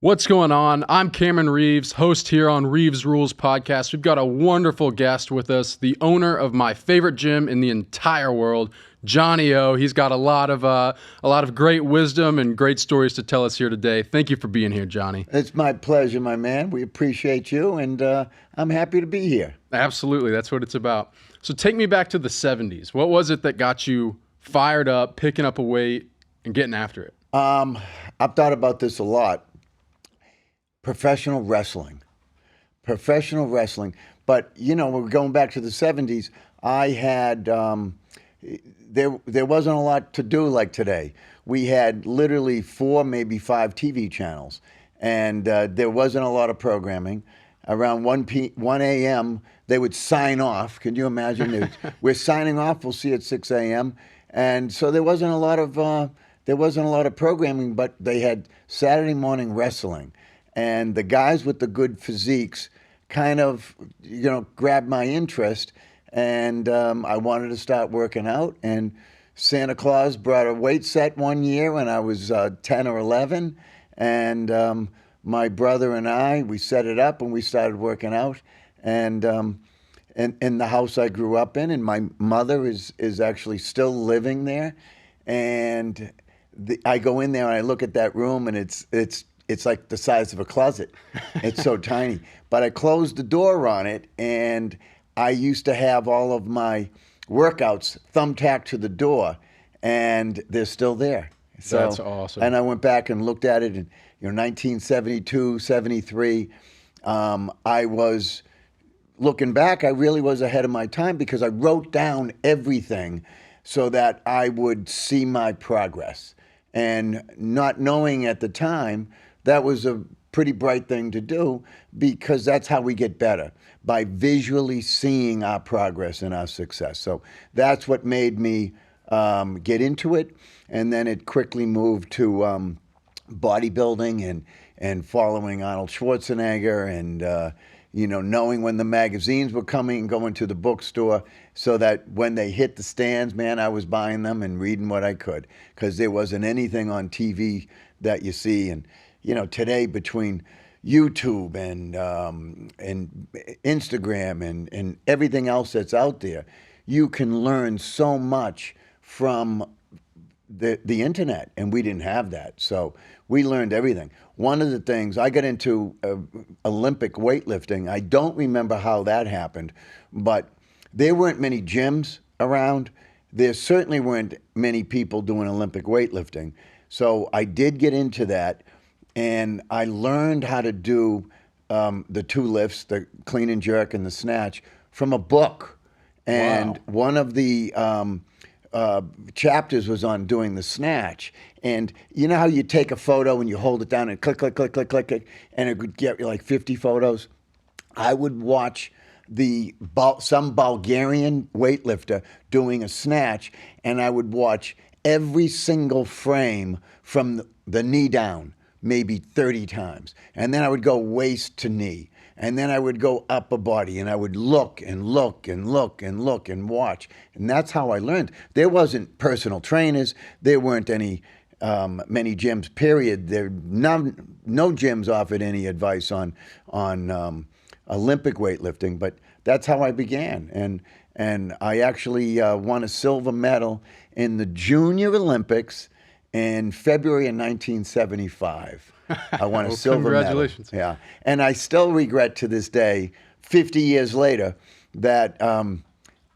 What's going on? I'm Cameron Reeves, host here on Reeves Rules Podcast. We've got a wonderful guest with us, the owner of my favorite gym in the entire world, Johnny O. He's got a lot of great wisdom and great stories to tell us here today. Thank you for being here, Johnny. It's my pleasure, my man. We appreciate you, and I'm happy to be here. Absolutely, that's what it's about. So take me back to the 70s. What was it that got you fired up, picking up a weight, and getting after it? I've thought about this a lot. Professional wrestling. But, you know, we're going back to the 70s. I had, there wasn't a lot to do like today. We had literally 4, maybe 5 TV channels, and there wasn't a lot of programming. Around 1 a.m., they would sign off. Can you imagine? We're signing off. We'll see you at 6 a.m. And so there wasn't a lot of programming, but they had Saturday morning wrestling. And the guys with the good physiques kind of, grabbed my interest. And I wanted to start working out. And Santa Claus brought a weight set one year when I was 10 or 11. And my brother and I, we set it up and we started working out. And in the house I grew up in, and my mother is actually still living there. And I go in there and I look at that room, and it's like the size of a closet. It's so tiny. But I closed the door on it, and I used to have all of my workouts thumbtacked to the door, and they're still there. So, that's awesome. And I went back and looked at it in 1972, 73. I was looking back, I really was ahead of my time because I wrote down everything so that I would see my progress. And not knowing at the time, that was a pretty bright thing to do, because that's how we get better, by visually seeing our progress and our success. So that's what made me get into it. And then it quickly moved to bodybuilding and following Arnold Schwarzenegger and, knowing when the magazines were coming and going to the bookstore so that when they hit the stands, man, I was buying them and reading what I could, because there wasn't anything on TV that you see. And today, between YouTube and Instagram and everything else that's out there, you can learn so much from the internet, and we didn't have that. So we learned everything. One of the things, I got into Olympic weightlifting. I don't remember how that happened, but there weren't many gyms around. There certainly weren't many people doing Olympic weightlifting. So I did get into that. And I learned how to do the 2 lifts, the clean and jerk and the snatch, from a book. And Wow. One of the chapters was on doing the snatch. And you know how you take a photo and you hold it down and click, click, click, click, click, click, and it would get you like 50 photos? I would watch some Bulgarian weightlifter doing a snatch, and I would watch every single frame from the knee down, maybe 30 times. And then I would go waist to knee. And then I would go upper body, and I would look and look and look and look and watch. And that's how I learned. There wasn't personal trainers. There weren't any many gyms, period. No gyms offered any advice on Olympic weightlifting, but that's how I began. And I actually won a silver medal in the Junior Olympics in February of 1975. I won a Well, silver medal. congratulations. Yeah. And I still regret to this day, 50 years later, that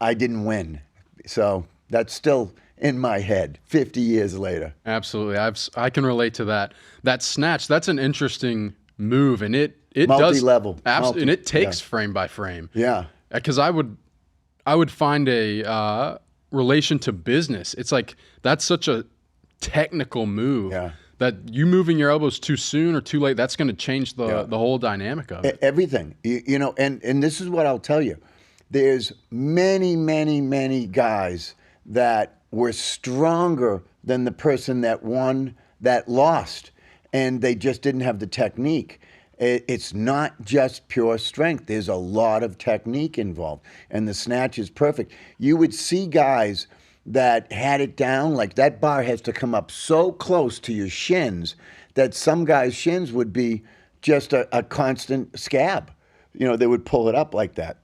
I didn't win. So that's still in my head 50 years later. Absolutely. I can relate to that. That snatch, that's an interesting move, and it Multi-level. does absolutely, and it takes frame by frame. Yeah. Because I would find a relation to business. It's like that's such a technical move. Yeah. That you moving your elbows too soon or too late, that's going to change the whole dynamic of it. Everything. And this is what I'll tell you. There's many, many, many guys that were stronger than the person that won, that lost, and they just didn't have the technique. It's not just pure strength. There's a lot of technique involved, and the snatch is perfect. You would see guys that had it down, like that bar has to come up so close to your shins that some guys' shins would be just a constant scab. They would pull it up like that.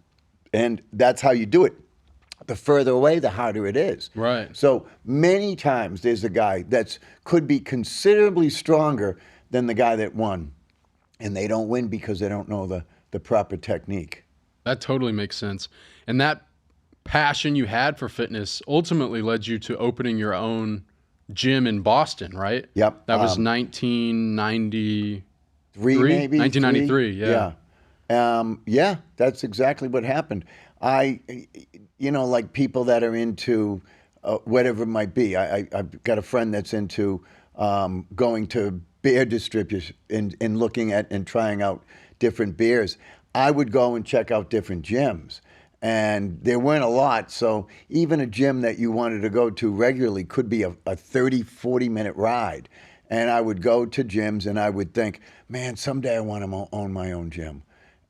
And that's how you do it. The further away, the harder it is. Right. So many times there's a guy that could be considerably stronger than the guy that won. And they don't win because they don't know the proper technique. That totally makes sense. And that passion you had for fitness ultimately led you to opening your own gym in Boston, right? Yep. That was 1993, maybe 1993. Yeah. Yeah, that's exactly what happened. Like people that are into whatever it might be. I've got a friend that's into going to beer distributors and looking at and trying out different beers. I would go and check out different gyms. And there weren't a lot, so even a gym that you wanted to go to regularly could be a 30, 40-minute ride. And I would go to gyms and I would think, man, someday I want to own my own gym.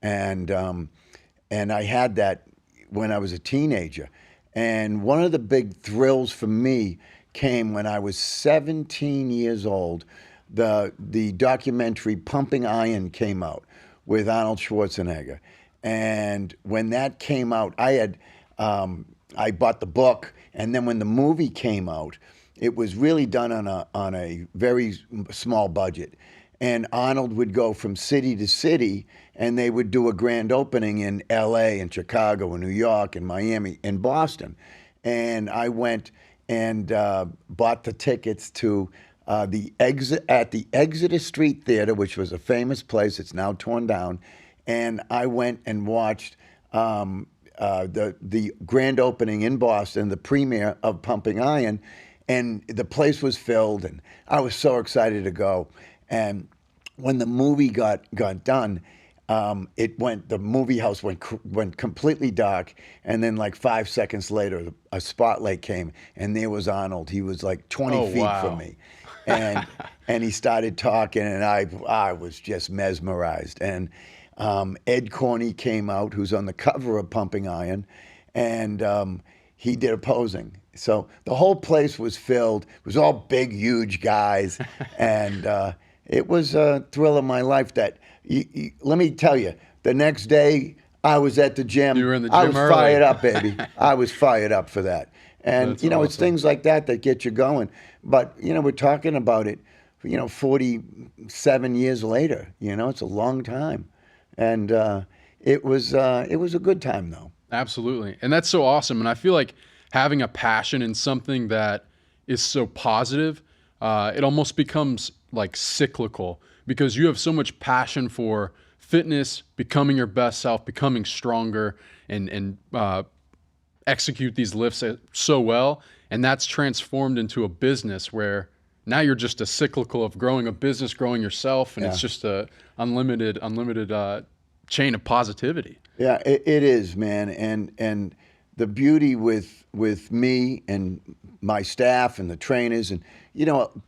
And I had that when I was a teenager. And one of the big thrills for me came when I was 17 years old. The documentary Pumping Iron came out with Arnold Schwarzenegger. And when that came out, I bought the book, and then when the movie came out, it was really done on a very small budget. And Arnold would go from city to city, and they would do a grand opening in L.A. and Chicago and New York and Miami and Boston. And I went and bought the tickets to the Exeter Street Theater, which was a famous place. It's now torn down. And I went and watched the grand opening in Boston, the premiere of Pumping Iron, and the place was filled, and I was so excited to go. And when the movie got done, the movie house went completely dark, and then like 5 seconds later, a spotlight came, and there was Arnold. He was like 20 feet from me, and he started talking, and I was just mesmerized. And Ed Corney came out, who's on the cover of Pumping Iron, and he did a posing. So the whole place was filled. It was all big, huge guys, and it was a thrill of my life. That let me tell you, the next day I was at the gym. You were in the gym I was early. fired up, baby. I was fired up for that. And That's it's awesome. things like that get you going. But we're talking about it, 47 years later. It's a long time. And it was a good time, though. Absolutely. And that's so awesome. And I feel like having a passion in something that is so positive, it almost becomes like cyclical because you have so much passion for fitness, becoming your best self, becoming stronger, and execute these lifts so well. And that's transformed into a business where now you're just a cyclical of growing a business, growing yourself, and it's just a unlimited chain of positivity. Yeah, it is, man. And the beauty with me and my staff and the trainers and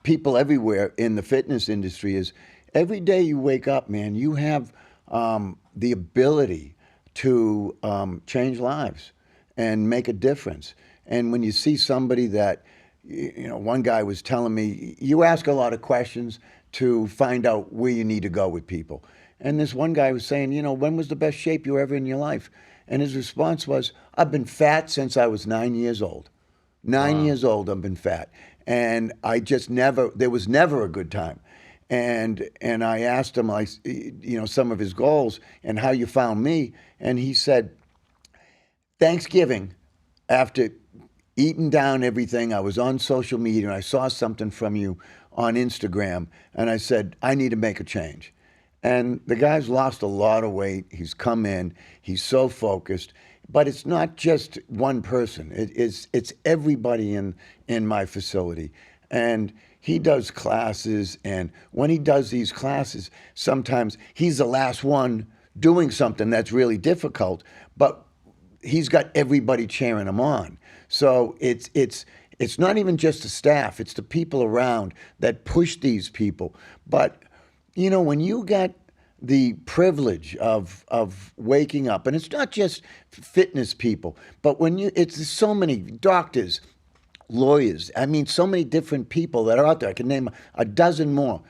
people everywhere in the fitness industry is every day you wake up, man, you have the ability to change lives and make a difference. And when you see somebody that, one guy was telling me, you ask a lot of questions to find out where you need to go with people. And this one guy was saying, when was the best shape you were ever in your life? And his response was, I've been fat since I was 9 years old. 9 years old, I've been fat. And there was never a good time. And I asked him, some of his goals and how you found me. And he said, Thanksgiving, after eating down everything, I was on social media and I saw something from you on Instagram. And I said, I need to make a change. And the guy's lost a lot of weight. He's come in. He's so focused. But it's not just one person. It's everybody in my facility. And he does classes. And when he does these classes, sometimes he's the last one doing something that's really difficult. But he's got everybody cheering him on. So it's not even just the staff. It's the people around that push these people. But when you got the privilege of waking up, and it's not just fitness people, but it's so many doctors, lawyers, so many different people that are out there. I can name a dozen more.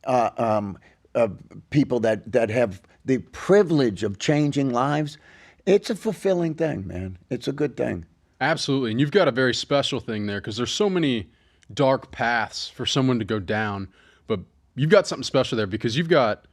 uh, um, people that have the privilege of changing lives, it's a fulfilling thing, man. It's a good thing. Absolutely. And you've got a very special thing there because there's so many dark paths for someone to go down. But you've got something special there because you've got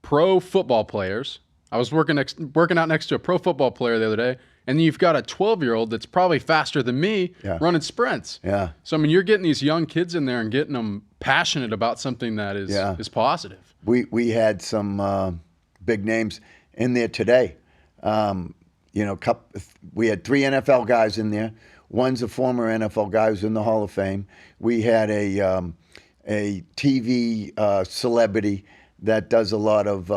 pro football players. I was working out next to a pro football player the other day, and then you've got a 12-year-old that's probably faster than me Yeah. running sprints. Yeah. So I mean, you're getting these young kids in there and getting them passionate about something that is positive. We had some big names in there today. We had 3 NFL guys in there. One's a former NFL guy who's in the Hall of Fame. We had a TV celebrity that does a lot of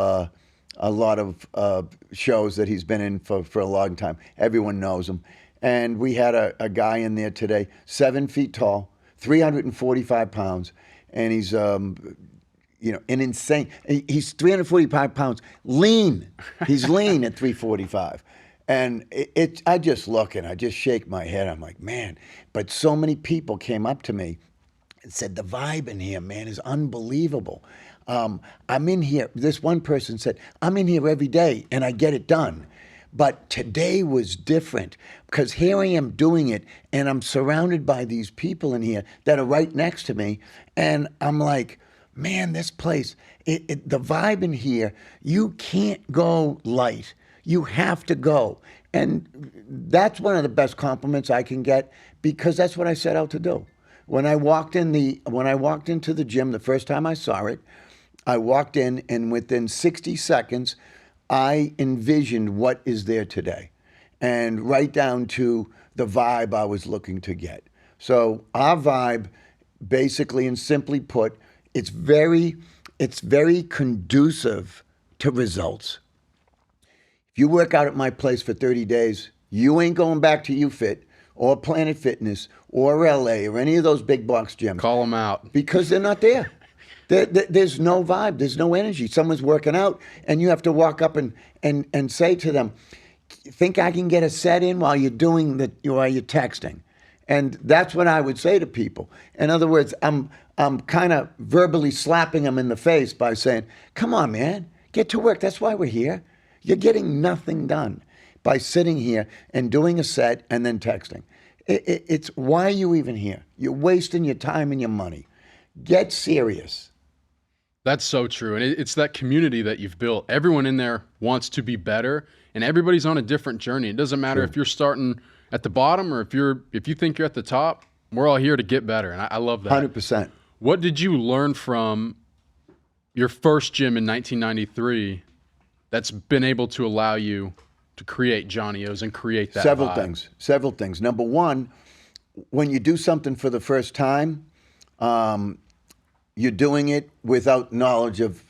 shows that he's been in for a long time. Everyone knows him. And we had a guy in there today, 7 feet tall, 345 pounds, and he's an insane. He's 345 pounds, lean. He's lean at 345. And I just look and I just shake my head. I'm like, man. But so many people came up to me and said, the vibe in here, man, is unbelievable. I'm in here. This one person said, I'm in here every day and I get it done. But today was different because here I am doing it and I'm surrounded by these people in here that are right next to me. And I'm like, man, this place, the vibe in here, you can't go light. You have to go. And that's one of the best compliments I can get because that's what I set out to do. When I walked into the gym the first time I saw it, I walked in and within 60 seconds, I envisioned what is there today. And right down to the vibe I was looking to get. So our vibe, basically and simply put, it's very conducive to results. If you work out at my place for 30 days, you ain't going back to UFit or Planet Fitness or LA or any of those big box gyms. Call them out. Because they're not there. There's no vibe. There's no energy. Someone's working out, and you have to walk up and say to them, think I can get a set in while you're texting? And that's what I would say to people. In other words, I'm kind of verbally slapping them in the face by saying, come on, man, get to work. That's why we're here. You're getting nothing done by sitting here and doing a set and then texting. It's why are you even here? You're wasting your time and your money. Get serious. That's so true. And it's that community that you've built. Everyone in there wants to be better, and everybody's on a different journey. It doesn't matter if you're starting at the bottom or if you think you're at the top. We're all here to get better, and I love that. 100%. What did you learn from your first gym in 1993 that's been able to allow you to create Johnny O's and create that vibe? Several things. Number one, when you do something for the first time, you're doing it without knowledge of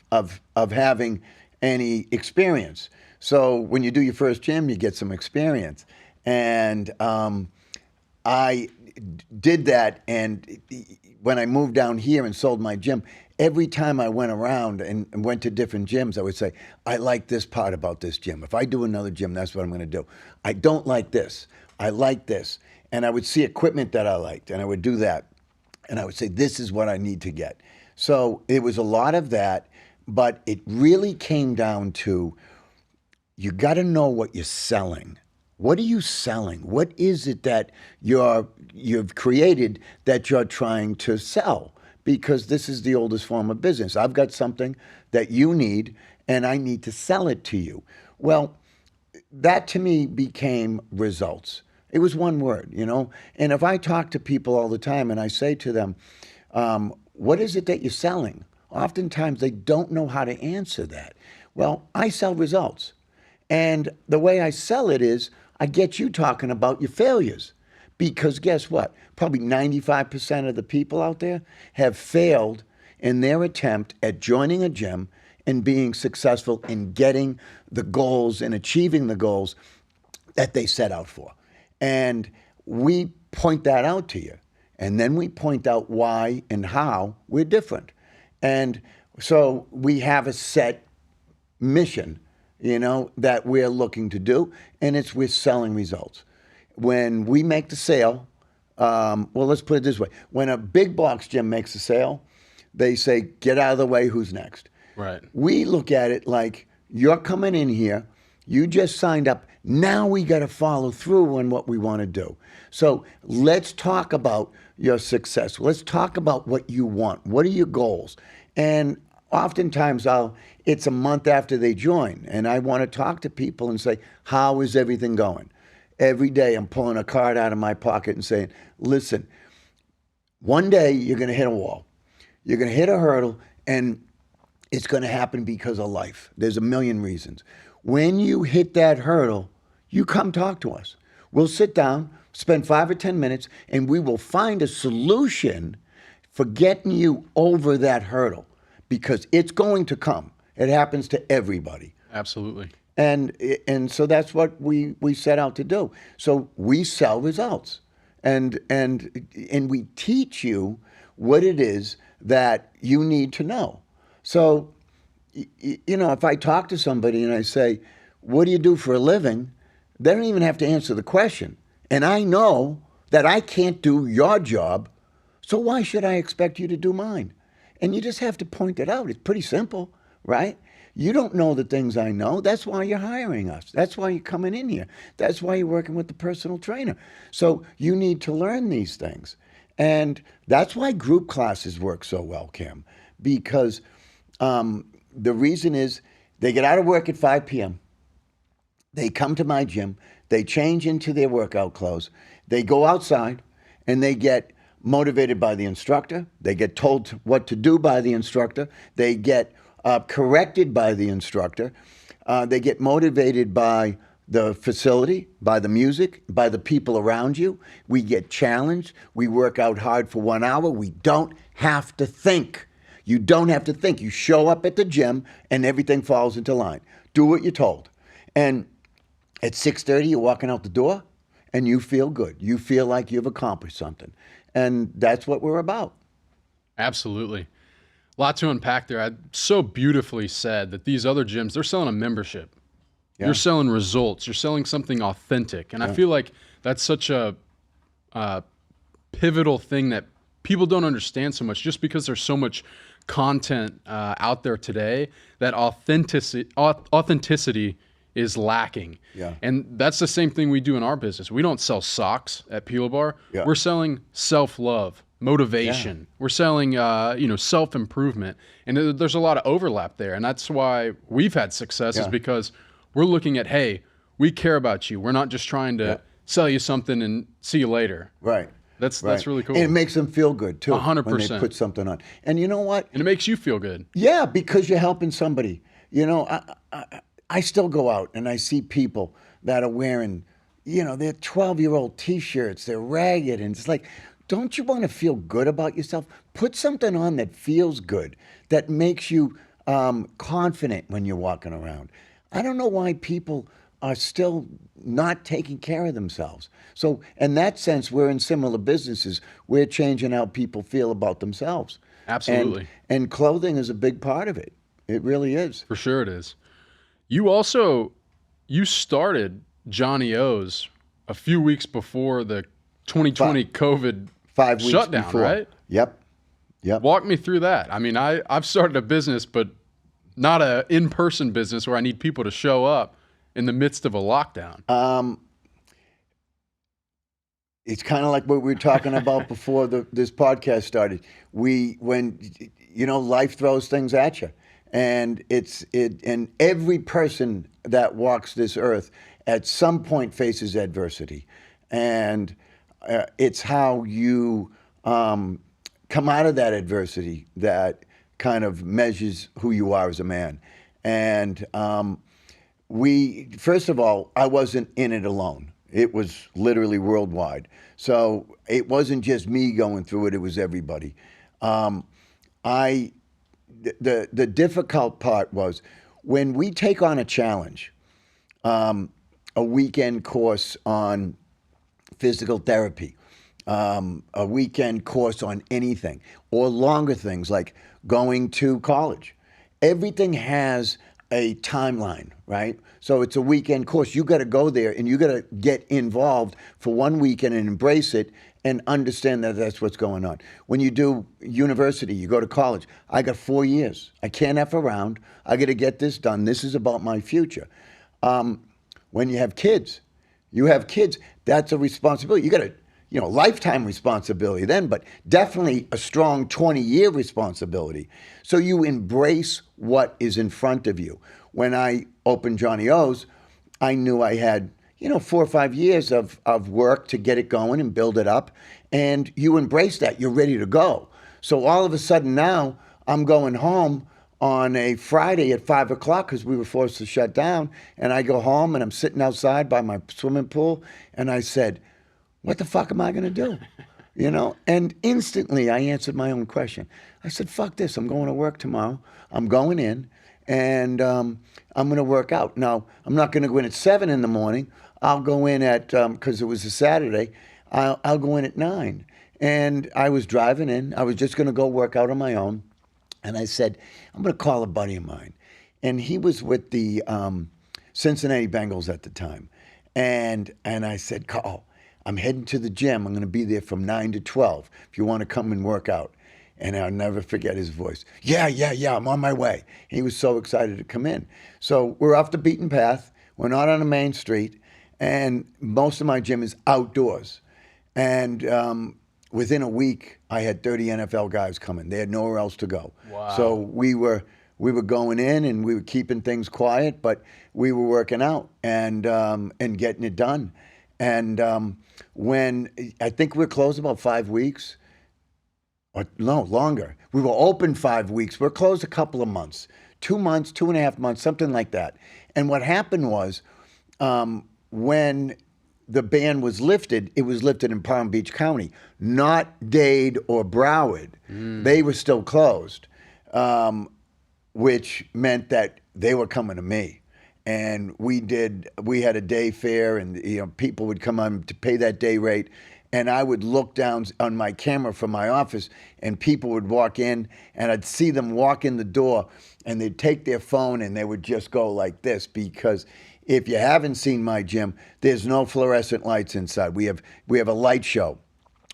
having any experience. So when you do your first gym, you get some experience. And I did that, and when I moved down here and sold my gym, every time I went around and went to different gyms, I would say, I like this part about this gym. If I do another gym, that's what I'm going to do. I don't like this. I like this. And I would see equipment that I liked, and I would do that. And I would say, this is what I need to get. So it was a lot of that, but it really came down to, you got to know what you're selling. What are you selling? What is it that you've created that you're trying to sell? Because this is the oldest form of business. I've got something that you need, and I need to sell it to you. Well, that to me became results. It was one word, And if I talk to people all the time and I say to them, what is it that you're selling? Oftentimes they don't know how to answer that. Well, I sell results. And the way I sell it is I get you talking about your failures. Because guess what? Probably 95% of the people out there have failed in their attempt at joining a gym and being successful in getting the goals and achieving the goals that they set out for. And we point that out to you. And then we point out why and how we're different. And so we have a set mission, that we're looking to do, and we're selling results. When we make the sale, let's put it this way. When a big box gym makes a sale, they say, get out of the way, who's next? Right. We look at it like, you're coming in here, you just signed up, now we got to follow through on what we want to do. So let's talk about your success. Let's talk about what you want. What are your goals? And oftentimes it's a month after they join, and I want to talk to people and say, how is everything going? Every day I'm pulling a card out of my pocket and saying, listen, one day you're going to hit a wall. You're going to hit a hurdle, and it's going to happen because of life. There's a million reasons. When you hit that hurdle, you come talk to us. We'll sit down, spend 5 or 10 minutes, and we will find a solution for getting you over that hurdle, because it's going to come. It happens to everybody. Absolutely. And so that's what we set out to do. So we sell results, and we teach you what it is that you need to know. So, if I talk to somebody and I say, what do you do for a living? They don't even have to answer the question. And I know that I can't do your job, so why should I expect you to do mine? And you just have to point it out. It's pretty simple, right? You don't know the things I know. That's why you're hiring us. That's why you're coming in here. That's why you're working with the personal trainer. So you need to learn these things. And that's why group classes work so well, Kim, because the reason is they get out of work at 5 p.m. They come to my gym. They change into their workout clothes. They go outside, and they get motivated by the instructor. They get told what to do by the instructor. They get corrected by the instructor. They get motivated by the facility, by the music, by the people around you. We get challenged. We work out hard for 1 hour. We don't have to think. You don't have to think. You show up at the gym and everything falls into line. Do what you're told. And at 6:30, you're walking out the door and you feel good. You feel like you've accomplished something. And that's what we're about. Absolutely. A lot to unpack there. I so beautifully said that these other gyms, they're selling a membership. Yeah. You're selling results. You're selling something authentic. And I feel like that's such a pivotal thing that people don't understand so much, just because there's so much content out there today, that authenticity is lacking. Yeah. And that's the same thing we do in our business. We don't sell socks at Peel Bar. Yeah. We're selling self-love, motivation. Yeah. We're selling, self-improvement. And there's a lot of overlap there. And that's why we've had success, is because we're looking at, hey, we care about you. We're not just trying to sell you something and see you later. Right. That's really cool. And it makes them feel good, too. 100%. When they put something on. And you know what? And it makes you feel good. Yeah, because you're helping somebody. I still go out and I see people that are wearing, their 12-year-old T-shirts. They're ragged. And it's like, don't you want to feel good about yourself? Put something on that feels good, that makes you confident when you're walking around. I don't know why people are still not taking care of themselves. So in that sense, we're in similar businesses. We're changing how people feel about themselves. Absolutely. And clothing is a big part of it. It really is. For sure it is. You started Johnny O's a few weeks before the 2020 COVID 5 weeks shutdown, before. Right? Yep. Walk me through that. I mean, I've started a business, but not a in-person business where I need people to show up in the midst of a lockdown. It's kind of like what we were talking about before this podcast started. When life throws things at you, and and every person that walks this earth at some point faces adversity, and it's how you come out of that adversity that kind of measures who you are as a man. And first of all, I wasn't in it alone. It was literally worldwide. So it wasn't just me going through it, it was everybody. The difficult part was when we take on a challenge, a weekend course on physical therapy, a weekend course on anything, or longer things like going to college. Everything has a timeline, right? So it's a weekend course. You got to go there and you got to get involved for one weekend and embrace it and understand that that's what's going on. When you do university, you go to college. I got 4 years. I can't F around. I got to get this done. This is about my future. When you have kids, that's a responsibility. You got a lifetime responsibility then, but definitely a strong 20-year responsibility. So you embrace what is in front of you. When I opened Johnny O's, I knew I had 4 or 5 years of work to get it going and build it up. And you embrace that. You're ready to go. So all of a sudden now I'm going home on a Friday at 5 o'clock because we were forced to shut down. And I go home and I'm sitting outside by my swimming pool. And I said, what the fuck am I going to do? And instantly I answered my own question. I said, fuck this. I'm going to work tomorrow. I'm going in and I'm going to work out. Now, I'm not going to go in at 7 in the morning. I'll go in at, because it was a Saturday, I'll go in at 9. And I was driving in. I was just going to go work out on my own. And I said, I'm going to call a buddy of mine. And he was with the Cincinnati Bengals at the time. And I said, Carl, I'm heading to the gym. I'm going to be there from 9 to 12 if you want to come and work out. And I'll never forget his voice. Yeah, I'm on my way. He was so excited to come in. So we're off the beaten path. We're not on a main street. And most of my gym is outdoors. And within a week, I had 30 NFL guys coming. They had nowhere else to go. Wow. So we were going in and we were keeping things quiet, but we were working out and getting it done. And when I think we were closed about 5 weeks, or no, longer. We were open 5 weeks. We're closed a couple of months, 2 months, 2.5 months, something like that. And what happened was when the ban was lifted, it was lifted in Palm Beach County, not Dade or Broward. They were still closed, which meant that they were coming to me. And we had a day fare, and people would come on to pay that day rate. And I would look down on my camera from my office, and people would walk in, and I'd see them walk in the door, and they'd take their phone, and they would just go like this. Because if you haven't seen my gym, there's no fluorescent lights inside. We have a light show.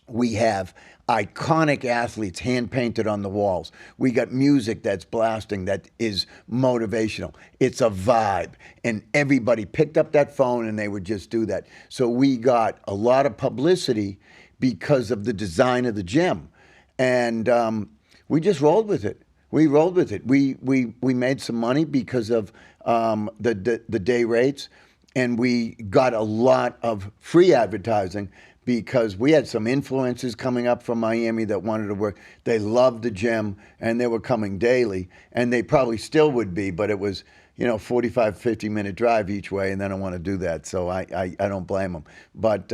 We have iconic athletes hand-painted on the walls. We got music that's blasting that is motivational. It's a vibe. And everybody picked up that phone and they would just do that. So we got a lot of publicity because of the design of the gym. And we just rolled with it. We rolled with it. We made some money because of the day rates. And we got a lot of free advertising because we had some influencers coming up from Miami that wanted to work. They loved the gym, and they were coming daily, and they probably still would be, but it was 45, 50-minute drive each way, and they don't want to do that, so I don't blame them. But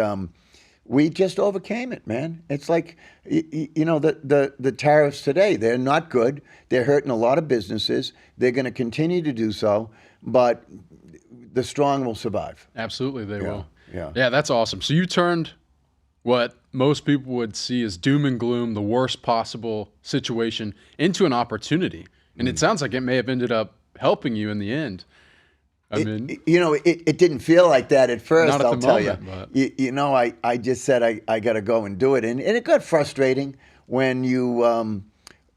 we just overcame it, man. It's like, the tariffs today, they're not good. They're hurting a lot of businesses. They're going to continue to do so, but the strong will survive. Absolutely, they will. Yeah, that's awesome. So you turned what most people would see as doom and gloom, the worst possible situation, into an opportunity. And it sounds like it may have ended up helping you in the end. It didn't feel like that at first, Not at I'll the tell moment, you. I just said I got to go and do it. And it got frustrating when you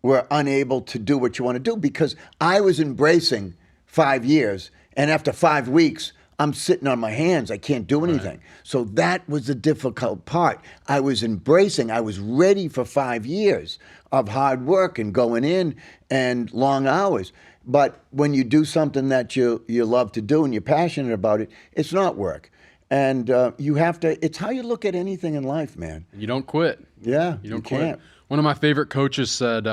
were unable to do what you want to do, because I was embracing 5 years. And after 5 weeks, I'm sitting on my hands. I can't do anything. Right. So that was the difficult part. I was embracing. I was ready for 5 years of hard work and going in and long hours. But when you do something that you love to do and you're passionate about it, it's not work. And you have to, it's how you look at anything in life, man. You don't quit. Yeah, you don't quit. Can't. One of my favorite coaches said,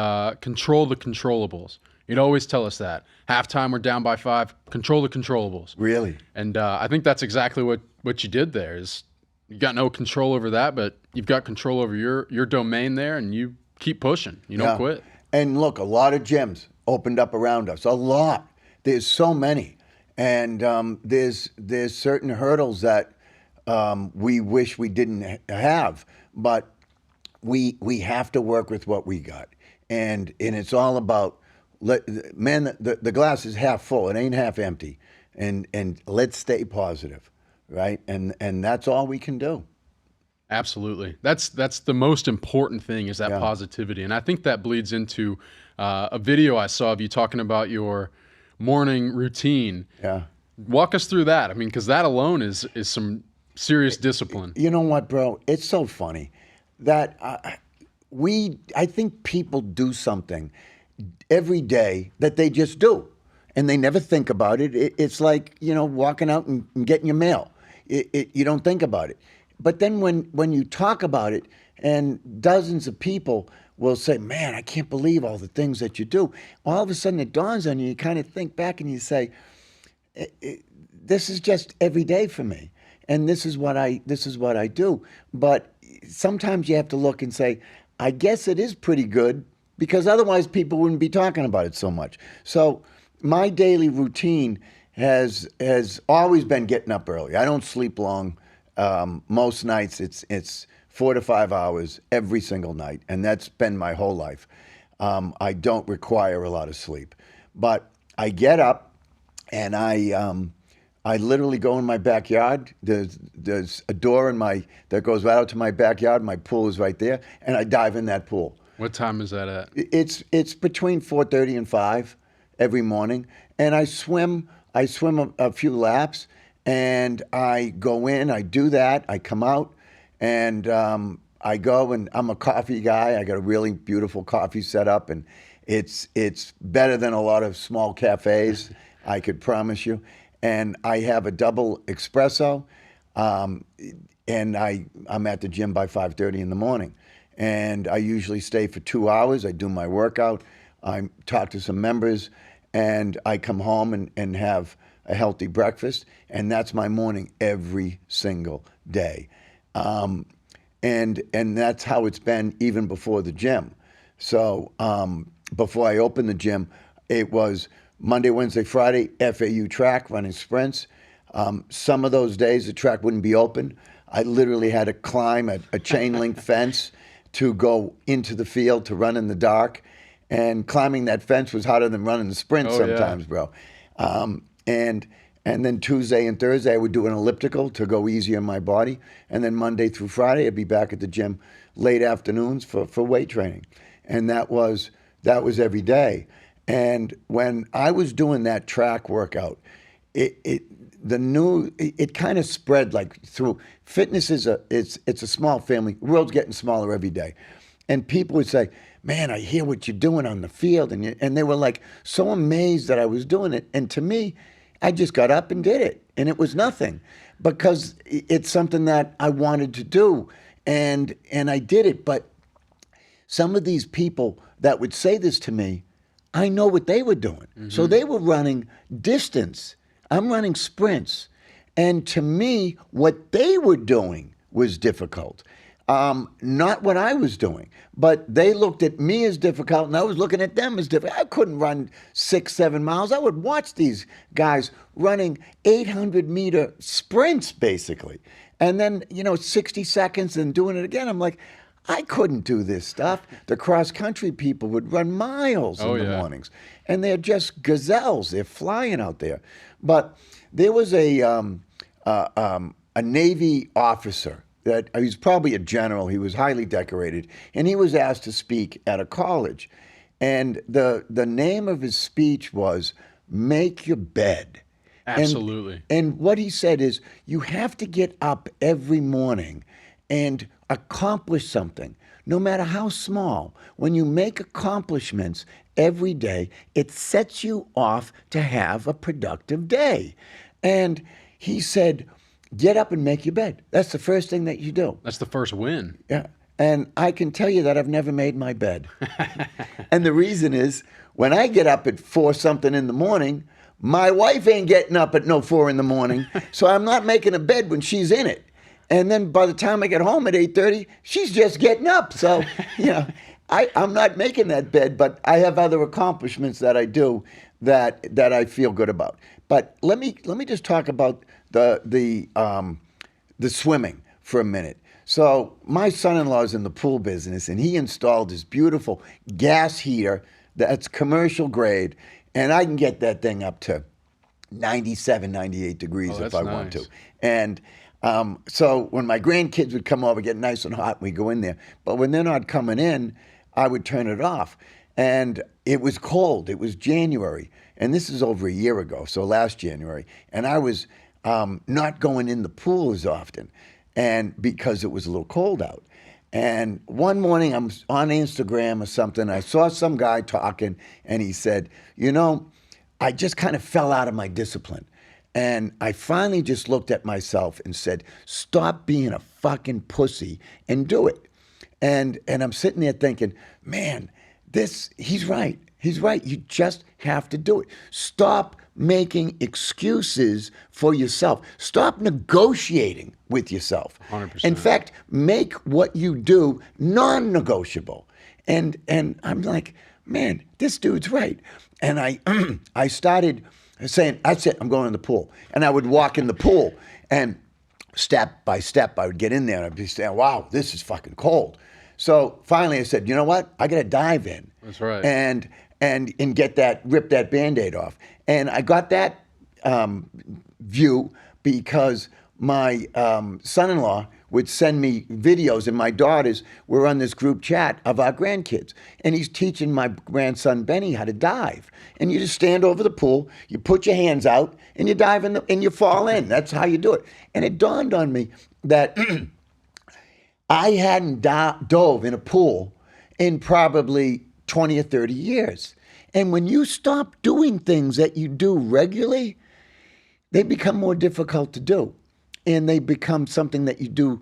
control the controllables. He'd always tell us that. Halftime, we're down by 5. Control the controllables. Really? And I think that's exactly what you did there. Is you got no control over that, but you've got control over your domain there, and you keep pushing. You don't quit. And look, a lot of gyms opened up around us. A lot. There's so many, and there's certain hurdles that we wish we didn't have, but we have to work with what we got, and it's all about. Man, the glass is half full. It ain't half empty. And let's stay positive, right? And that's all we can do. Absolutely. That's the most important thing is that Yeah, positivity. And I think that bleeds into a video I saw of you talking about your morning routine. yeah. Walk us through that. I mean, because that alone is some serious discipline. You know what, bro? It's so funny that I think people do something every day that they just do, and they never think about it. It's like walking out and getting your mail. You don't think about it, but then when you talk about it, and dozens of people will say, "Man, I can't believe all the things that you do." All of a sudden, it dawns on you. You kind of think back and you say, this is just every day for me, and this is what I do. But sometimes you have to look and say, I guess it is pretty good, because otherwise people wouldn't be talking about it so much. So my daily routine has always been getting up early. I don't sleep long. Most nights it's 4 to 5 hours every single night, and that's been my whole life. I don't require a lot of sleep, but I get up and I literally go in my backyard. There's a door that goes right out to my backyard. My pool is right there, and I dive in that pool. What time is that at? It's between 4:30 and 5 every morning, and I swim. I swim a few laps, and I go in. I do that. I come out, and I go, and I'm a coffee guy. I got a really beautiful coffee set up, and it's better than a lot of small cafes. I could promise you. And I have a double espresso, and I'm at the gym by 5:30 in the morning. And I usually stay for 2 hours. I do my workout. I talk to some members, and I come home and have a healthy breakfast. And that's my morning every single day. And that's how it's been even before the gym. So before I opened the gym, it was Monday, Wednesday, Friday, FAU track, running sprints. Some of those days the track wouldn't be open. I literally had to climb a chain link fence to go into the field to run in the dark. And climbing that fence was harder than running the sprint sometimes, bro. And then Tuesday and Thursday I would do an elliptical to go easier on my body. And then Monday through Friday I'd be back at the gym late afternoons for weight training. And that was every day. And when I was doing that track workout, it kind of spread like through. Fitness it's a small family. The world's getting smaller every day, and people would say, "Man, I hear what you're doing on the field," and they were like so amazed that I was doing it. And to me, I just got up and did it, and it was nothing, because it's something that I wanted to do, and I did it. But some of these people that would say this to me, I know what they were doing. Mm-hmm. So they were running distance. I'm running sprints. And to me, what they were doing was difficult. Not what I was doing. But they looked at me as difficult, and I was looking at them as difficult. I couldn't run 6-7 miles. I would watch these guys running 800-meter sprints, basically. And then, 60 seconds and doing it again. I'm like, I couldn't do this stuff. The cross-country people would run miles in the mornings. And they're just gazelles. They're flying out there. But there was a Navy officer that he was probably a general. He was highly decorated. And he was asked to speak at a college. And the name of his speech was, "Make Your Bed." Absolutely. And what he said is, you have to get up every morning and accomplish something, no matter how small. When you make accomplishments every day, it sets you off to have a productive day. And he said, get up and make your bed. That's the first thing that you do. That's the first win. Yeah. And I can tell you that I've never made my bed. And the reason is, when I get up at 4 something in the morning, my wife ain't getting up at 4 in the morning. So I'm not making a bed when she's in it. And then by the time I get home at 8:30, she's just getting up. So, I'm not making that bed, but I have other accomplishments that I do that I feel good about. But let me just talk about the swimming for a minute. So my son-in-law is in the pool business, and he installed this beautiful gas heater that's commercial grade, and I can get that thing up to 97, 98 degrees if I want to. And So when my grandkids would come over, get nice and hot, we go in there. But when they're not coming in, I would turn it off. And it was cold. It was January. And this is over a year ago, so last January. And I was not going in the pool as often, and because it was a little cold out. And one morning I'm on Instagram or something. I saw some guy talking, and he said, I just kind of fell out of my discipline. And I finally just looked at myself and said, stop being a fucking pussy and do it. And I'm sitting there thinking, man, he's right. He's right. You just have to do it. Stop making excuses for yourself. Stop negotiating with yourself. 100%. In fact, make what you do non-negotiable. And I'm like, man, this dude's right. And I started saying, that's it, I'm going in the pool. And I would walk in the pool, and step by step, I would get in there and I'd be saying, wow, this is fucking cold. So finally I said, you know what? I got to dive in. That's right. And rip that Band-Aid off. And I got that view because my son-in-law would send me videos, and my daughters were on this group chat of our grandkids. And he's teaching my grandson Benny how to dive. And you just stand over the pool, you put your hands out, and you dive in, and you fall in. That's how you do it. And it dawned on me that I hadn't dove in a pool in probably 20 or 30 years. And when you stop doing things that you do regularly, they become more difficult to do. And they become something that you do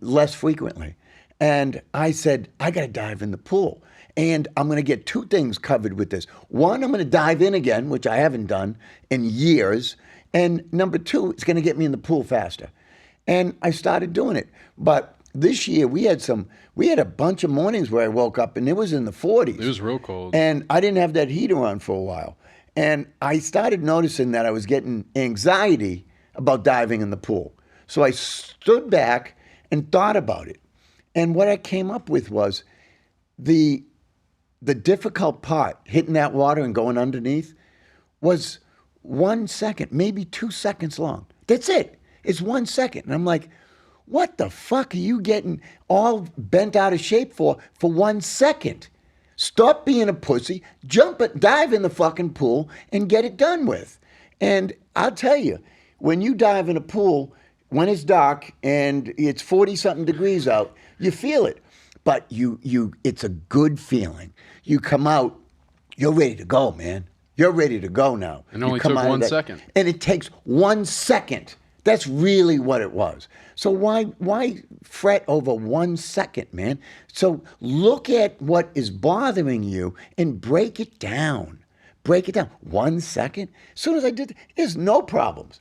less frequently. And I said, I got to dive in the pool. And I'm going to get two things covered with this. One, I'm going to dive in again, which I haven't done in years. And number two, it's going to get me in the pool faster. And I started doing it. But this year we had a bunch of mornings where I woke up and it was in the 40s. It was real cold. And I didn't have that heater on for a while. And I started noticing that I was getting anxiety about diving in the pool. So I stood back and thought about it. And what I came up with was the difficult part, hitting that water and going underneath, was 1 second, maybe 2 seconds long. That's it. It's 1 second. And I'm like, what the fuck are you getting all bent out of shape for 1 second? Stop being a pussy, dive in the fucking pool and get it done with. And I'll tell you, when you dive in a pool, when it's dark and it's 40-something degrees out, you feel it. But it's a good feeling. You come out, you're ready to go, man. You're ready to go now. It only took 1 second. And it takes 1 second. That's really what it was. So why fret over 1 second, man? So look at what is bothering you and break it down. Break it down. 1 second. As soon as I did, there's no problems.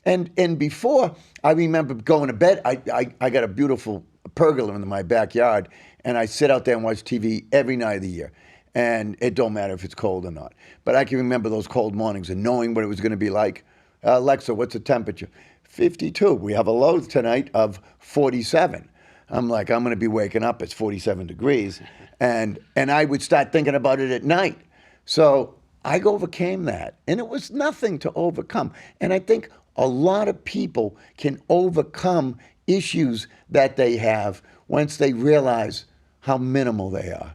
And before, I remember going to bed. I got a beautiful pergola in my backyard, and I sit out there and watch TV every night of the year. And it don't matter if it's cold or not. But I can remember those cold mornings and knowing what it was going to be like. Alexa, what's the temperature? 52. We have a low tonight of 47. I'm like, I'm going to be waking up. It's 47 degrees. And I would start thinking about it at night. So I overcame that. And it was nothing to overcome. And I think a lot of people can overcome issues that they have once they realize how minimal they are.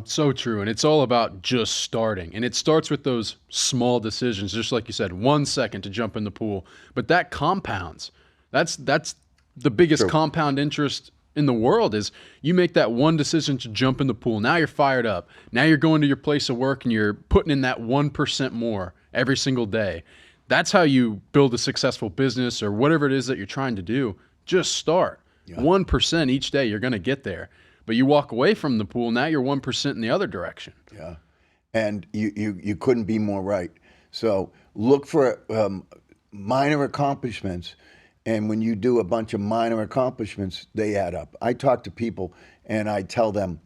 So true. And it's all about just starting. And it starts with those small decisions, just like you said, 1 second to jump in the pool. But that compounds. That's the biggest True. compound interest in the world is you make that one decision to jump in the pool. Now you're fired up. Now you're going to your place of work and you're putting in that 1% more every single day. That's how you build a successful business or whatever it is that you're trying to do. Just start. Yeah. 1% each day, you're going to get there. But you walk away from the pool, now you're 1% in the other direction. Yeah. And you couldn't be more right. So look for minor accomplishments. And when you do a bunch of minor accomplishments, they add up. I talk to people and I tell them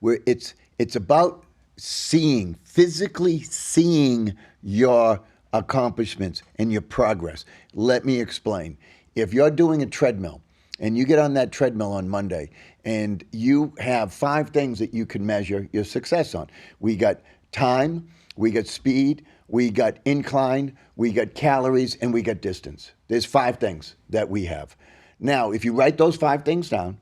it's about physically seeing your accomplishments and your progress. Let me explain. If you're doing a treadmill and you get on that treadmill on Monday and you have 5 things that you can measure your success on. We got time, we got speed, we got incline, we got calories, and we got distance. There's 5 things that we have. Now, if you write those 5 things down,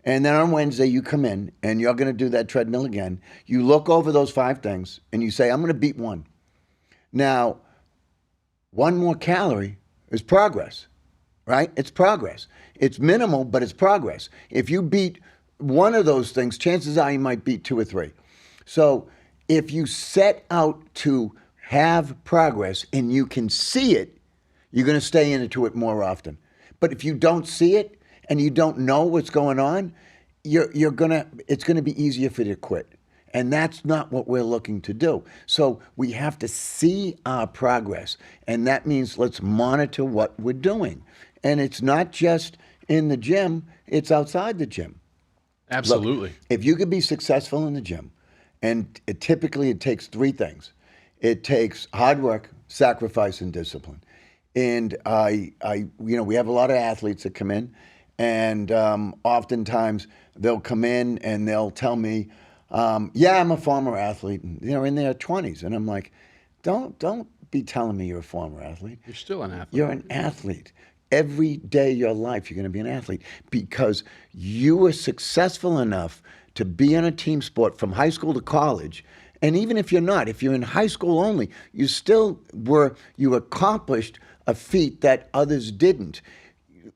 and then on Wednesday you come in and you're going to do that treadmill again, you look over those 5 things and you say, I'm going to beat 1. Now, 1 more calorie is progress, right? It's progress. It's minimal, but it's progress. If you beat 1 of those things, chances are you might beat 2 or 3. So if you set out to have progress and you can see it, you're going to stay into it more often. But if you don't see it and you don't know what's going on, it's going to be easier for you to quit. And that's not what we're looking to do. So we have to see our progress. And that means let's monitor what we're doing. And it's not just in the gym, it's outside the gym. Absolutely. Look, if you could be successful in the gym, and typically it takes 3 things. It takes hard work, sacrifice, and discipline. And we have a lot of athletes that come in, and oftentimes they'll come in and they'll tell me, yeah, I'm a former athlete, and they're in their 20s. And I'm like, don't be telling me you're a former athlete. You're still an athlete. You're an athlete. Every day of your life, you're going to be an athlete because you were successful enough to be in a team sport from high school to college. And even if you're not, if you're in high school only, you accomplished a feat that others didn't.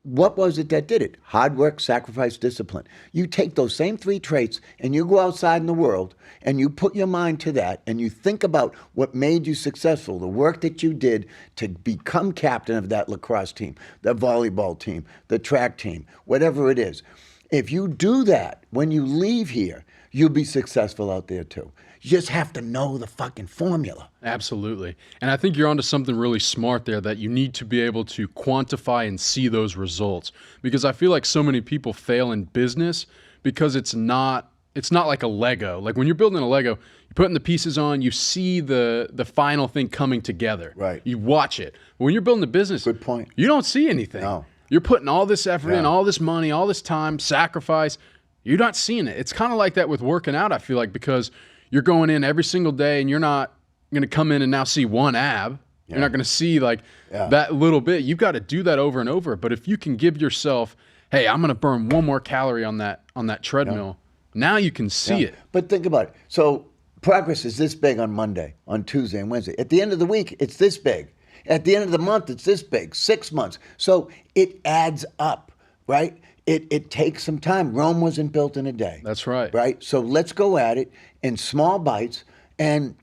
What was it that did it? Hard work, sacrifice, discipline. You take those same 3 traits and you go outside in the world and you put your mind to that and you think about what made you successful, the work that you did to become captain of that lacrosse team, the volleyball team, the track team, whatever it is. If you do that, when you leave here, you'll be successful out there too. You just have to know the fucking formula. Absolutely. And I think you're onto something really smart there, that you need to be able to quantify and see those results. Because I feel like so many people fail in business because it's not like a Lego. Like when you're building a Lego, you're putting the pieces on, you see the final thing coming together. Right. You watch it. But when you're building a business, Good point. You don't see anything. No. You're putting all this effort in, Yeah. all this money, all this time, sacrifice. You're not seeing it. It's kind of like that with working out, I feel like, because you're going in every single day and you're not going to come in and now see 1 ab. You're not going to see that little bit. You've got to do that over and over. But if you can give yourself, hey, I'm going to burn 1 more calorie on that treadmill, now you can see it. But think about it. So progress is this big on Monday, on Tuesday, and Wednesday. At the end of the week, it's this big. At the end of the month, it's this big, 6 months. So it adds up, right? It takes some time. Rome wasn't built in a day. That's right. Right? So let's go at it in small bites and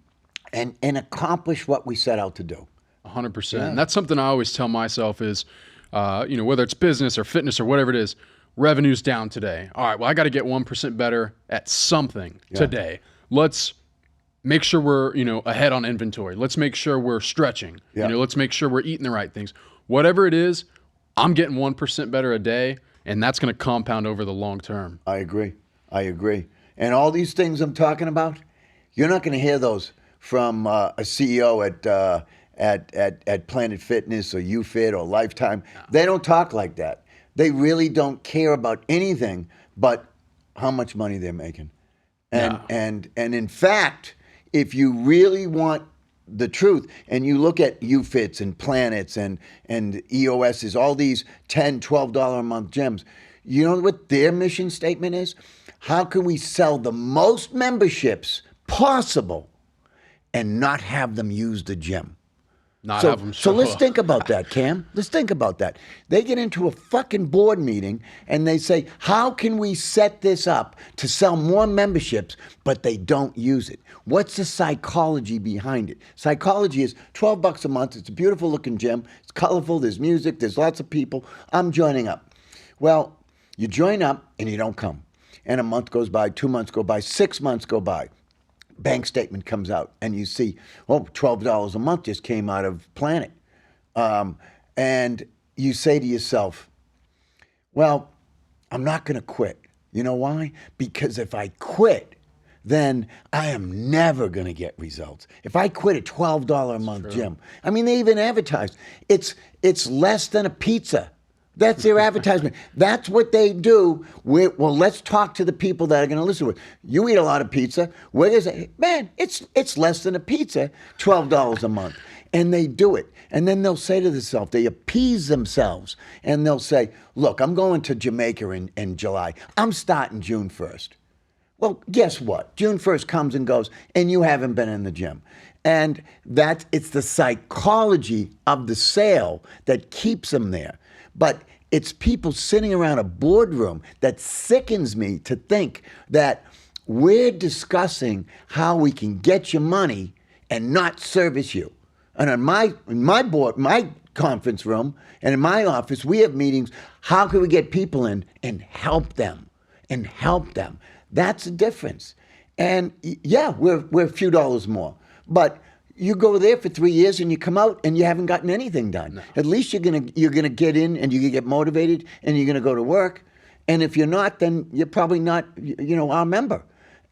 accomplish what we set out to do. 100%. And that's something I always tell myself is, whether it's business or fitness or whatever it is, revenue's down today. All right, well, I got to get 1% better at something today. Let's make sure we're, ahead on inventory. Let's make sure we're stretching. Yeah. Let's make sure we're eating the right things. Whatever it is, I'm getting 1% better a day, and that's going to compound over the long term. I agree. And all these things I'm talking about, you're not going to hear those from a CEO at Planet Fitness or YouFit or Lifetime. No. They don't talk like that. They really don't care about anything but how much money they're making. And in fact, if you really want the truth, and you look at YouFits and Planets and EOSs, all these $10, $12 a month gyms, you know what their mission statement is? How can we sell the most memberships possible and not have them use the gym? So let's think about that, Cam. Let's think about that. They get into a fucking board meeting and they say, how can we set this up to sell more memberships, but they don't use it? What's the psychology behind it? Psychology is $12 a month. It's a beautiful looking gym. It's colorful. There's music. There's lots of people. I'm joining up. Well, you join up and you don't come. And a month goes by, 2 months go by, 6 months go by. Bank statement comes out and you see, $12 a month just came out of Planet. And you say to yourself, well, I'm not going to quit. You know why? Because if I quit, then I am never going to get results. If I quit a $12 a month gym, I mean, they even advertise, it's less than a pizza, That's their advertisement. That's what they do. Well, let's talk to the people that are going to listen to it. You eat a lot of pizza. We're going to say, man, it's less than a pizza, $12 a month. And they do it. And then they'll say to themselves, they appease themselves. And they'll say, look, I'm going to Jamaica in July. I'm starting June 1st. Well, guess what? June 1st comes and goes, and you haven't been in the gym. And it's the psychology of the sale that keeps them there. But it's people sitting around a boardroom that sickens me to think that we're discussing how we can get your money and not service you. And in my board, my conference room, and in my office, we have meetings. How can we get people in and help them? And help them. That's the difference. And yeah, we're a few dollars more. But you go there for 3 years and you come out and you haven't gotten anything done. No. At least you're gonna get in and you get motivated and you're gonna go to work. And if you're not, then you're probably not, our member.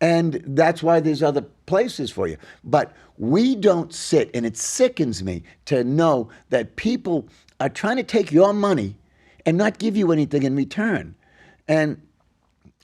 And that's why there's other places for you. But we don't sit, and it sickens me to know that people are trying to take your money and not give you anything in return. And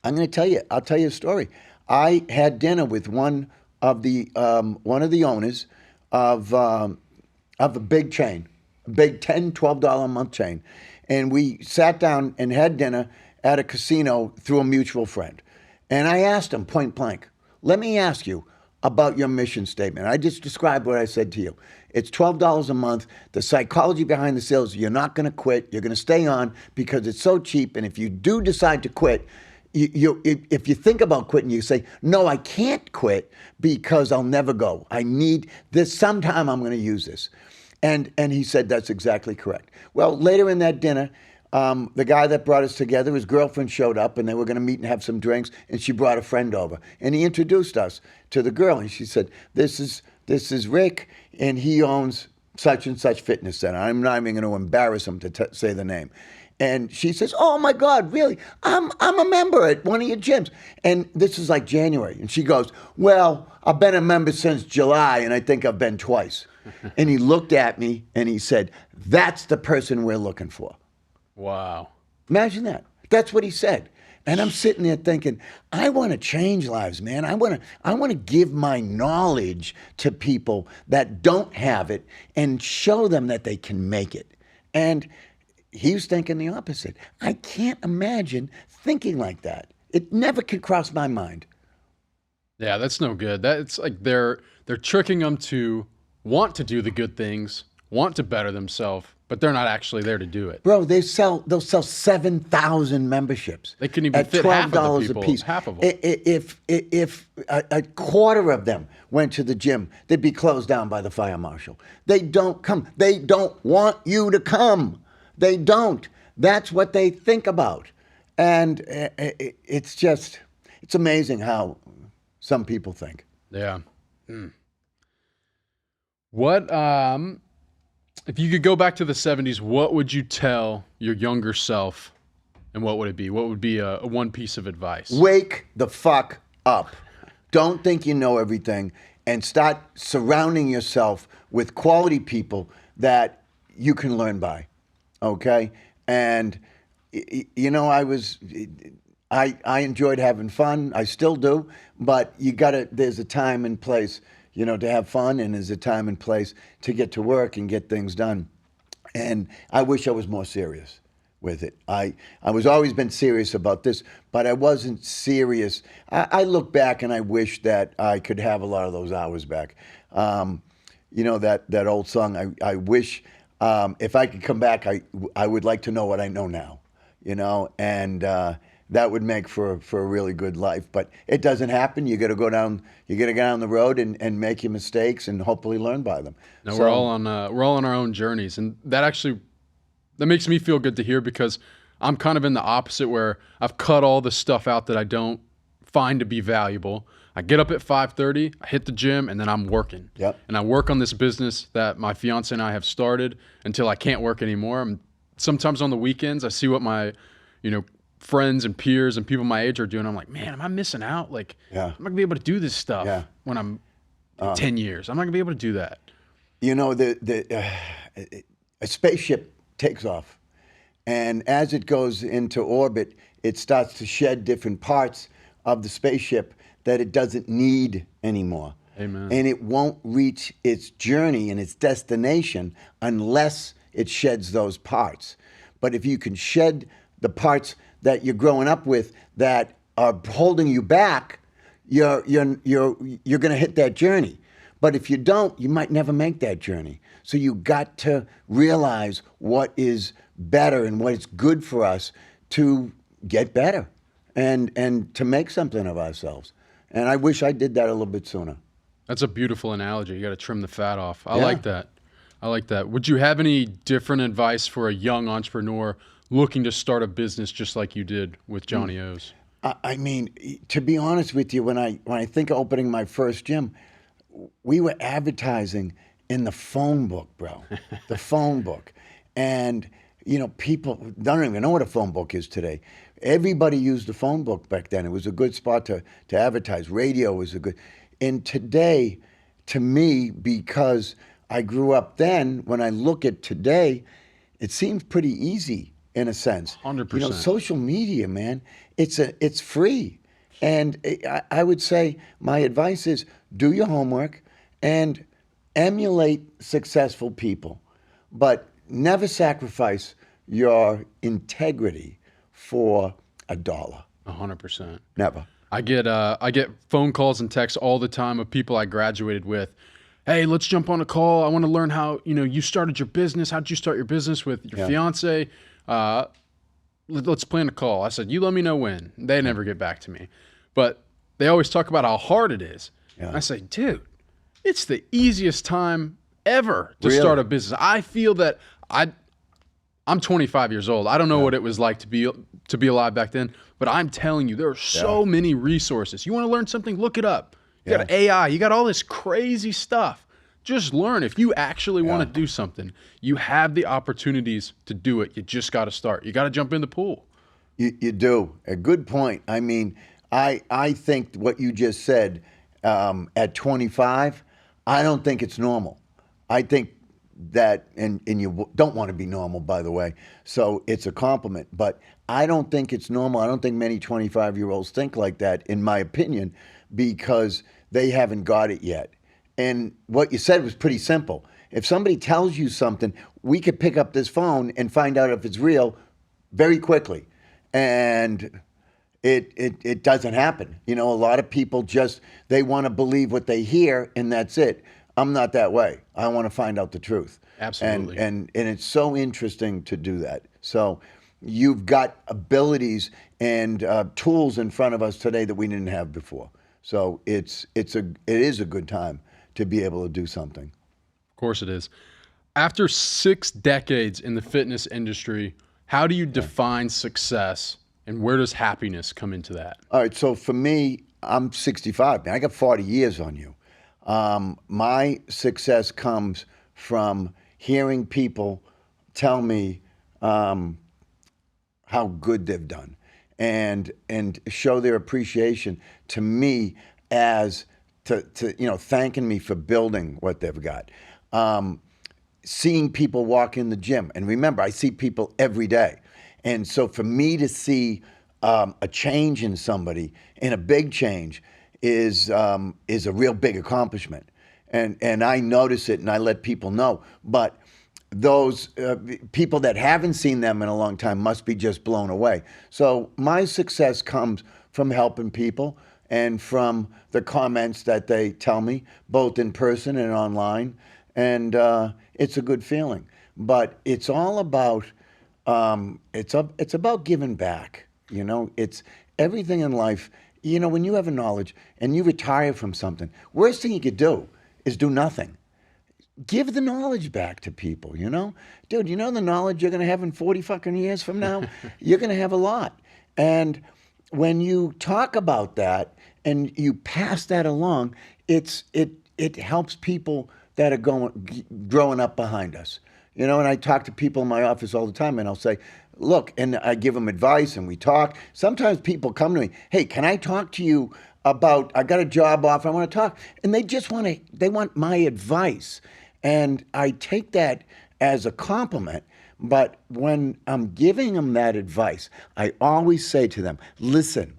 I'm going to tell you, I'll tell you a story. I had dinner with one of the owners of a big chain, a big $10, $12 a month chain. And we sat down and had dinner at a casino through a mutual friend. And I asked him point blank, let me ask you about your mission statement. I just described what I said to you. It's $12 a month. The psychology behind the sales, you're not going to quit. You're going to stay on because it's so cheap. And if you do decide to quit, if you think about quitting, you say, no, I can't quit because I'll never go. I need this. Sometime I'm going to use this. And he said, that's exactly correct. Well, later in that dinner, the guy that brought us together, his girlfriend showed up and they were going to meet and have some drinks, and she brought a friend over. And he introduced us to the girl. And she said, this is Rick, and he owns such and such fitness center. I'm not even going to embarrass him to say the name. And she says, oh my God, really? I'm a member at one of your gyms. And this is like January. And she goes, well, I've been a member since July, and I think I've been twice. And he looked at me and he said, that's the person we're looking for. Wow. Imagine that. That's what he said. And I'm sitting there thinking, I want to change lives, man. I want to give my knowledge to people that don't have it and show them that they can make it. And he was thinking the opposite. I can't imagine thinking like that. It never could cross my mind. Yeah, that's no good. That's like they're tricking them to want to do the good things, want to better themselves, but they're not actually there to do it. Bro, they'll sell 7,000 memberships. They couldn't even at fit half of the $12 people. a piece. Half of them. If a quarter of them went to the gym, they'd be closed down by the fire marshal. They don't come. They don't want you to come. They don't. That's what they think about. And it's amazing how some people think. Yeah. What, if you could go back to the 70s, what would you tell your younger self, and what would it be? What would be a one piece of advice? Wake the fuck up. Don't think you know everything, and start surrounding yourself with quality people that you can learn by. Okay? And, I enjoyed having fun. I still do, but there's a time and place, to have fun, and there's a time and place to get to work and get things done. And I wish I was more serious with it. I was always been serious about this, but I wasn't serious. I look back and I wish that I could have a lot of those hours back. That old song, I wish, if I could come back, I would like to know what I know now, and that would make for a really good life. But it doesn't happen. You got to go down. You got to get down the road and make your mistakes and hopefully learn by them. No, we're all on our own journeys, and that makes me feel good to hear, because I'm kind of in the opposite, where I've cut all the stuff out that I don't find to be valuable. I get up at 5:30, I hit the gym, and then I'm working. Yep. And I work on this business that my fiance and I have started until I can't work anymore. Sometimes on the weekends, I see what my, friends and peers and people my age are doing. I'm like, man, am I missing out? Like, I'm not gonna be able to do this stuff when I'm 10 years. I'm not gonna be able to do that. A spaceship takes off, And as it goes into orbit, it starts to shed different parts of the spaceship that it doesn't need anymore. Amen. And it won't reach its journey and its destination unless it sheds those parts. But if you can shed the parts that you're growing up with that are holding you back, you're going to hit that journey. But if you don't, you might never make that journey. So you got to realize what is better and what is good for us to get better and to make something of ourselves. And I wish I did that a little bit sooner. That's a beautiful analogy. You got to trim the fat off. I Yeah. like that. I like that. Would you have any different advice for a young entrepreneur looking to start a business just like you did with Johnny O's? I mean, to be honest with you, when I think of opening my first gym, we were advertising in the phone book, bro. The phone book. And, people don't even know what a phone book is today. Everybody used the phone book back then. It was a good spot to advertise. Radio was a good. And today, to me, because I grew up then, when I look at today, it seems pretty easy in a sense. 100%. Social media, man, it's free. And I would say my advice is do your homework and emulate successful people, but never sacrifice your integrity for a dollar. 100%. Never. I get phone calls and texts all the time of people I graduated with. Hey, let's jump on a call. I want to learn how you started your business. How'd you start your business with your fiance? Let's plan a call. I said, you let me know when. They never get back to me, but they always talk about how hard it is. Yeah. I say, dude, it's the easiest time ever to Really? start a business. I feel that I'm 25 years old. I don't know what it was like to be alive back then, but I'm telling you, there are so many resources. You want to learn something? Look it up. You got AI. You got all this crazy stuff. Just learn. If you actually want to do something, you have the opportunities to do it. You just got to start. You got to jump in the pool. You do. A good point. I mean, I think what you just said at 25, I don't think it's normal. I think that, and you don't want to be normal, by the way, so it's a compliment. But I don't think it's normal. I don't think many 25-year-olds think like that, in my opinion, because they haven't got it yet. And what you said was pretty simple. If somebody tells you something, we could pick up this phone and find out if it's real very quickly. And it doesn't happen. A lot of people they want to believe what they hear, and that's it. I'm not that way. I want to find out the truth. Absolutely. And it's so interesting to do that. So you've got abilities and tools in front of us today that we didn't have before. So it is a good time to be able to do something. Of course it is. After 6 decades in the fitness industry, how do you define success, and where does happiness come into that? All right. So for me, I'm 65. Man, I got 40 years on you. My success comes from hearing people tell me how good they've done, and show their appreciation to me as to thanking me for building what they've got. Seeing people walk in the gym, and remember, I see people every day, and so for me to see a change in somebody, and a big change, is a real big accomplishment, and I notice it and I let people know. But those people that haven't seen them in a long time must be just blown away. So my success comes from helping people and from the comments that they tell me, both in person and online, and it's a good feeling. But it's all about it's about giving back. It's everything in life. When you have a knowledge and you retire from something, worst thing you could do is do nothing. Give the knowledge back to people, Dude, the knowledge you're going to have in 40 fucking years from now? You're going to have a lot. And when you talk about that and you pass that along, it helps people that are growing up behind us. And I talk to people in my office all the time, and I'll say, look, and I give them advice, and we talk. Sometimes people come to me, hey, can I talk to you about, I got a job offer, I want to talk. And they want my advice. And I take that as a compliment, But when I'm giving them that advice, I always say to them, listen,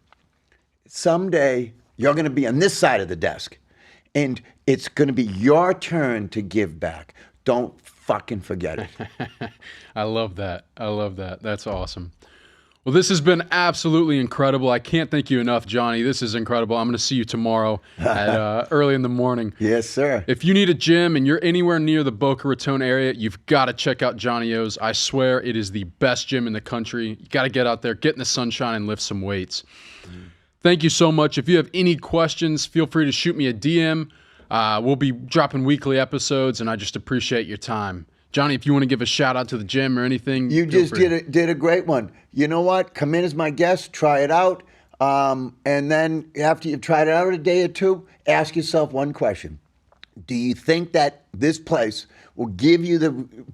someday you're going to be on this side of the desk, and it's going to be your turn to give back. Don't fucking forget it. I love that. I love that. That's awesome. Well, this has been absolutely incredible. I can't thank you enough, Johnny. This is incredible. I'm going to see you tomorrow at early in the morning. Yes, sir. If you need a gym and you're anywhere near the Boca Raton area, you've got to check out Johnny O's. I swear it is the best gym in the country. You got to get out there, get in the sunshine, and lift some weights. Thank you so much. If you have any questions, feel free to shoot me a DM. We'll be dropping weekly episodes, and I just appreciate your time. Johnny, if you want to give a shout out to the gym or anything, you just did a great one. You know what? Come in as my guest, try it out, and then after you've tried it out a day or two, ask yourself one question: do you think that this place will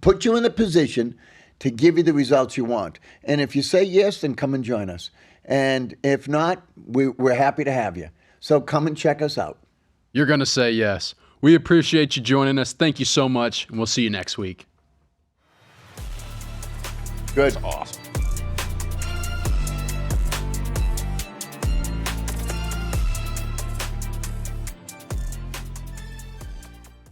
put you in the position to give you the results you want? And if you say yes, then come and join us. And if not, we're happy to have you. So come and check us out. You're going to say yes. We appreciate you joining us. Thank you so much, and we'll see you next week. Good. That's awesome.